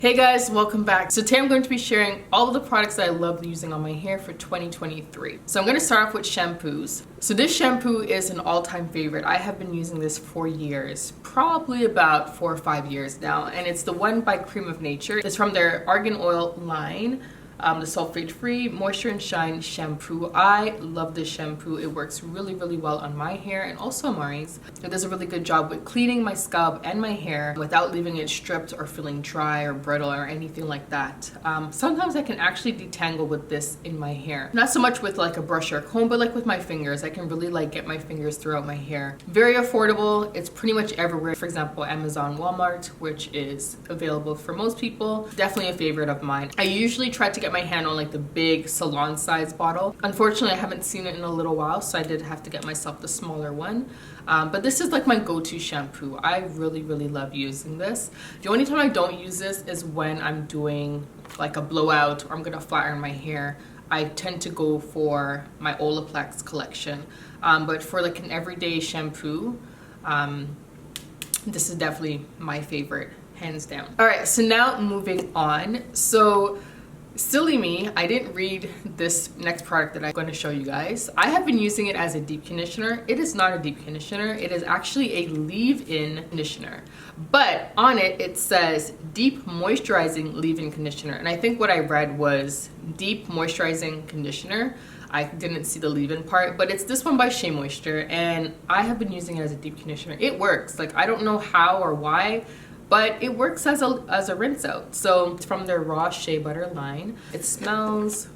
Hey guys, welcome back. So today I'm going to be sharing all of the products that I love using on my hair for 2023. So I'm going to start off with shampoos. So this shampoo is an all-time favorite. I have been using this for years, probably about 4 or 5 years now, and it's the one by Cream of Nature. It's from their Argan Oil line. The sulfate-free Moisture and Shine shampoo. I love this shampoo. It works really well on my hair and also Amari's. It does a really good job with cleaning my scalp and my hair without leaving it stripped or feeling dry or brittle or anything like that. Sometimes I can actually detangle with this in my hair. Not so much with like a brush or a comb, but like with my fingers. I can really like get my fingers throughout my hair. Very affordable. It's pretty much everywhere. For example, Amazon, Walmart, which is available for most people. Definitely a favorite of mine. I usually try to get my hand on like the big salon size bottle. Unfortunately, I haven't seen it in a little while, so I did have to get myself the smaller one. But this is like my go-to shampoo. I really love using this. The only time I don't use this is when I'm doing like a blowout or I'm gonna flatten my hair. I tend to go for my Olaplex collection. But for like an everyday shampoo, this is definitely my favorite, hands down. All right, so now moving on. So silly me, I didn't read this next product that I'm going to show you guys. I have been using it as a deep conditioner. It is not a deep conditioner. It is actually a leave-in conditioner. But on it, it says deep moisturizing leave-in conditioner. And I think what I read was deep moisturizing conditioner. I didn't see the leave-in part, but it's this one by Shea Moisture, and I have been using it as a deep conditioner. It works. Like, I don't know how or why, but it works as a rinse out. So it's from their raw shea butter line. It smells,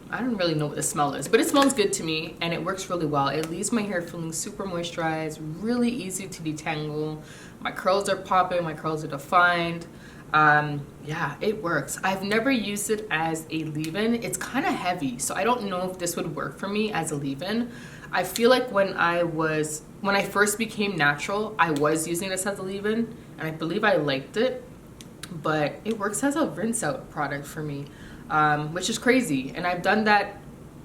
I don't really know what the smell is, but it smells good to me and it works really well. It leaves my hair feeling super moisturized, really easy to detangle. My curls are popping, my curls are defined. Yeah, it works. I've never used it as a leave-in. It's kind of heavy, so I don't know if this would work for me as a leave-in. I feel like when I first became natural, I was using this as a leave-in, and I believe I liked it, but it works as a rinse-out product for me, which is crazy. And I've done that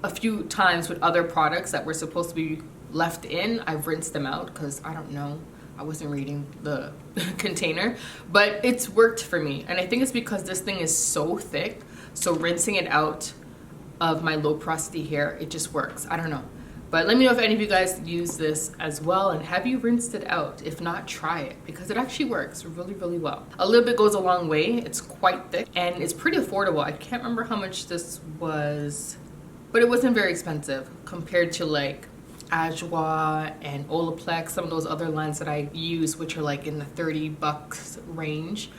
a few times with other products that were supposed to be left in. I've rinsed them out because I don't know. I wasn't reading the container, but it's worked for me. And I think it's because this thing is so thick, so rinsing it out of my low porosity hair, it just works. I don't know. But let me know if any of you guys use this as well, and have you rinsed it out? If not, try it, because it actually works really well. A little bit goes a long way. It's quite thick and it's pretty affordable. I can't remember how much this was, but it wasn't very expensive compared to like Adjoa and Olaplex, some of those other lines that I use, which are like in the $30 range.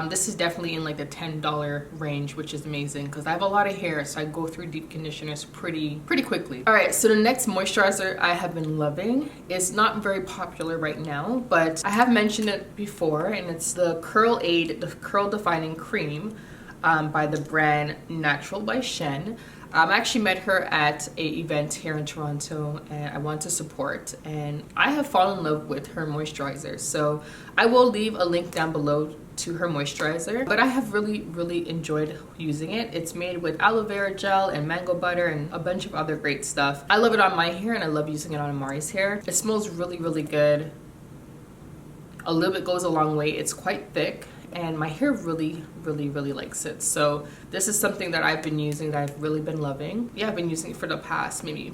This is definitely in like the $10 range, which is amazing because I have a lot of hair, so I go through deep conditioners pretty quickly. All right, so the next moisturizer I have been loving is not very popular right now, but I have mentioned it before, and it's the Curl Aid, the Curl Defining Cream by the brand Natural by Shen. I actually met her at an event here in Toronto, and I want to support, and I have fallen in love with her moisturizer. So I will leave a link down below to her moisturizer, but I have really enjoyed using it. It's made with aloe vera gel and mango butter and a bunch of other great stuff. I love it on my hair and I love using it on Amari's hair. It smells really good. A little bit goes a long way. It's quite thick, and my hair really likes it. So this is something that I've been using, that I've really been loving. Yeah, I've been using it for the past maybe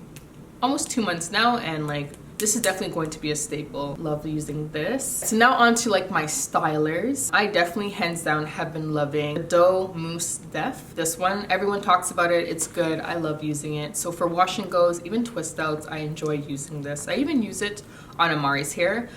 almost 2 months now, and like this is definitely going to be a staple. Love using this. So now on to like my stylers. I definitely hands down have been loving the Doe Mousse Def. This one, everyone talks about it. It's good. I love using it. So for wash and goes, even twist outs, I enjoy using this. I even use it on Amari's hair.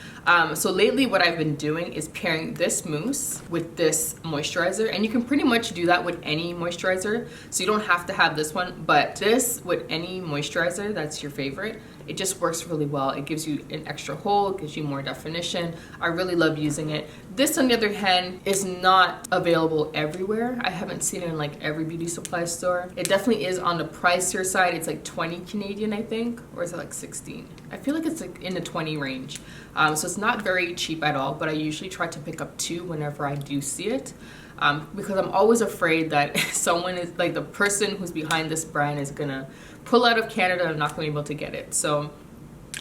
So lately what I've been doing is pairing this mousse with this moisturizer, and you can pretty much do that with any moisturizer, so you don't have to have this one, but this with any moisturizer that's your favorite, it just works really well. It gives you an extra hold, gives you more definition. I really love using it. This, on the other hand, is not available everywhere. I haven't seen it in like every beauty supply store. It definitely is on the pricier side. It's like 20 Canadian, I think, or is it like 16? I feel like it's like in the 20 range. So it's not very cheap at all, but I usually try to pick up 2 whenever I do see it. Because I'm always afraid that someone is like the person who's behind this brand is gonna pull out of Canada and I'm not gonna be able to get it. So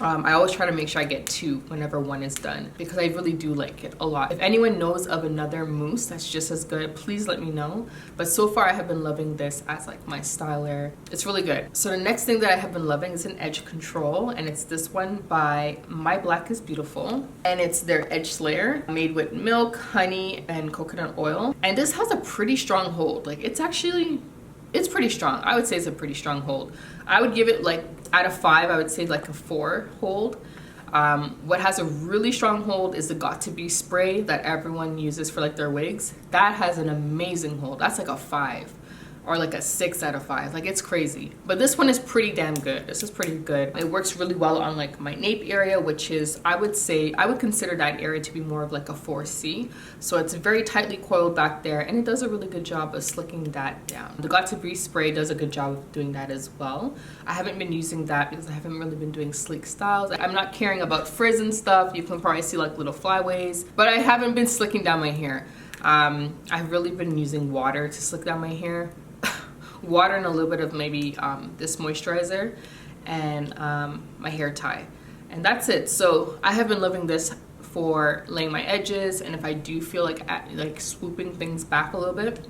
I always try to make sure I get 2 whenever one is done because I really do like it a lot. If anyone knows of another mousse that's just as good, please let me know. But so far I have been loving this as like my styler. It's really good. So the next thing that I have been loving is an edge control, and it's this one by My Black is Beautiful, and it's their edge slayer made with milk, honey, and coconut oil. And this has a pretty strong hold. Like it's pretty strong. I would say it's a pretty strong hold. I would give it like out of 5, I would say like a 4 hold. What has a really strong hold is the Got To Be spray that everyone uses for like their wigs. That has an amazing hold. That's like a 5 or like a 6 out of 5. Like it's crazy. But this one is pretty damn good. This is pretty good. It works really well on like my nape area, which is, I would consider that area to be more of like a 4C. So it's very tightly coiled back there, and it does a really good job of slicking that down. The Got To Be spray does a good job of doing that as well. I haven't been using that because I haven't really been doing sleek styles. I'm not caring about frizz and stuff. You can probably see like little flyaways, but I haven't been slicking down my hair. I've really been using water to slick down my hair. Water and a little bit of maybe this moisturizer and my hair tie, and that's it. So I have been loving this for laying my edges, and if I do feel like swooping things back a little bit,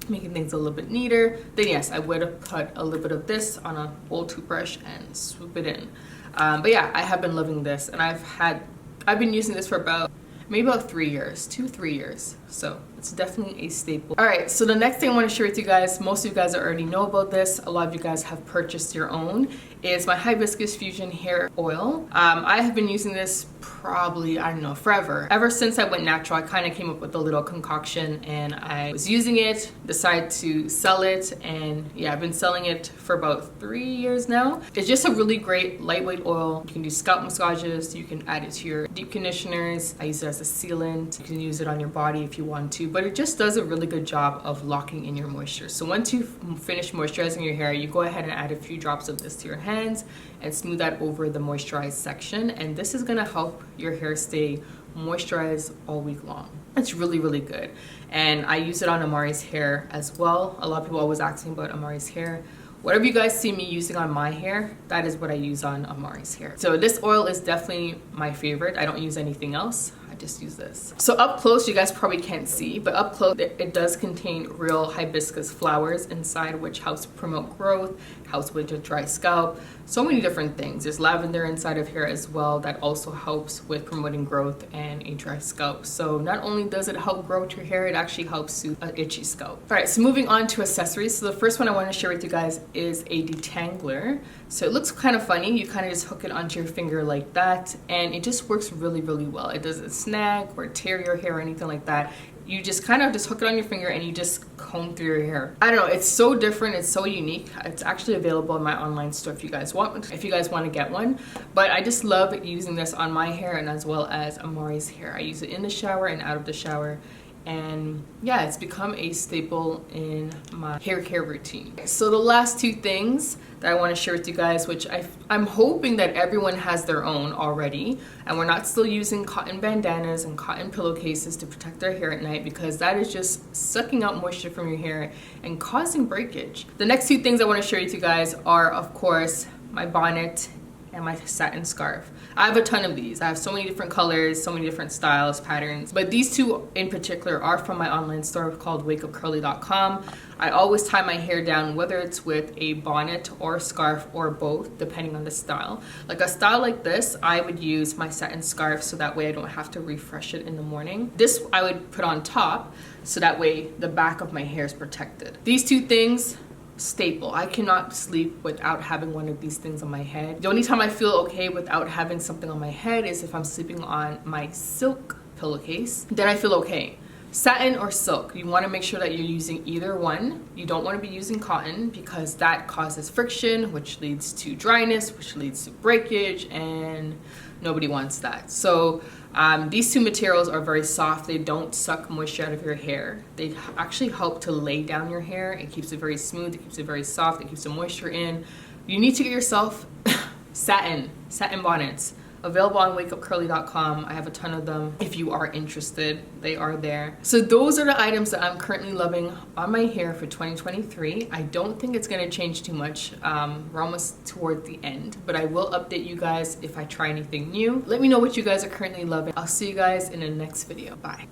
making things a little bit neater, then yes, I would put a little bit of this on an old toothbrush and swoop it in. But yeah, I have been loving this, and I've been using this for maybe about 3 years, 2-3 years. So it's definitely a staple. All right, so the next thing I want to share with you guys, most of you guys already know about this. A lot of you guys have purchased your own, is my Hibiscus Fusion Hair Oil. I have been using this probably, I don't know, forever. Ever since I went natural, I kind of came up with a little concoction, and I was using it, decided to sell it, and yeah, I've been selling it for about 3 years now. It's just a really great lightweight oil. You can do scalp massages, you can add it to your deep conditioners. I use it as a sealant. You can use it on your body if you want to, but it just does a really good job of locking in your moisture. So once you finish moisturizing your hair, you go ahead and add a few drops of this to your hands and smooth that over the moisturized section, and this is gonna help your hair stay moisturized all week long. It's really, really good. And I use it on Amari's hair as well. A lot of people always ask me about Amari's hair. Whatever you guys see me using on my hair, that is what I use on Amari's hair. So this oil is definitely my favorite. I don't use anything else. I just use this. So up close, you guys probably can't see, but up close, it does contain real hibiscus flowers inside, which helps promote growth, helps with your dry scalp, so many different things. There's lavender inside of here as well that also helps with promoting growth and a dry scalp. So not only does it help grow your hair, it actually helps soothe an itchy scalp. All right, so moving on to accessories. So the first one I want to share with you guys is a detangler. So it looks kind of funny. You kind of just hook it onto your finger like that, and it just works really, really well. It doesn't snag or tear your hair or anything like that. You just kind of just hook it on your finger and you just comb through your hair. I don't know, it's so different, it's so unique. It's actually available in my online store if you guys want to get one. But I just love using this on my hair and as well as Amari's hair. I use it in the shower and out of the shower. And yeah, it's become a staple in my hair care routine. So the last 2 things that I want to share with you guys, which I'm hoping that everyone has their own already, and we're not still using cotton bandanas and cotton pillowcases to protect their hair at night, because that is just sucking out moisture from your hair and causing breakage. The next 2 things I want to share with you guys are, of course, my bonnet and my satin scarf. I have a ton of these. I have so many different colors, so many different styles, patterns, but these 2 in particular are from my online store called wakeupcurly.com. I always tie my hair down, whether it's with a bonnet or a scarf or both, depending on the style. Like a style like this, I would use my satin scarf so that way I don't have to refresh it in the morning. This I would put on top so that way the back of my hair is protected. These 2 things, staple. I cannot sleep without having one of these things on my head. The only time I feel okay without having something on my head is if I'm sleeping on my silk pillowcase. Then I feel okay. Satin or silk, you want to make sure that you're using either one. You don't want to be using cotton because that causes friction, which leads to dryness, which leads to breakage, and nobody wants that. So these 2 materials are very soft. They don't suck moisture out of your hair. They actually help to lay down your hair. It keeps it very smooth, it keeps it very soft, it keeps the moisture in. You need to get yourself satin bonnets. available on wakeupcurly.com. I have a ton of them. If you are interested, they are there. So those are the items that I'm currently loving on my hair for 2023. I don't think it's gonna change too much. We're almost toward the end, but I will update you guys if I try anything new. Let me know what you guys are currently loving. I'll see you guys in the next video. Bye.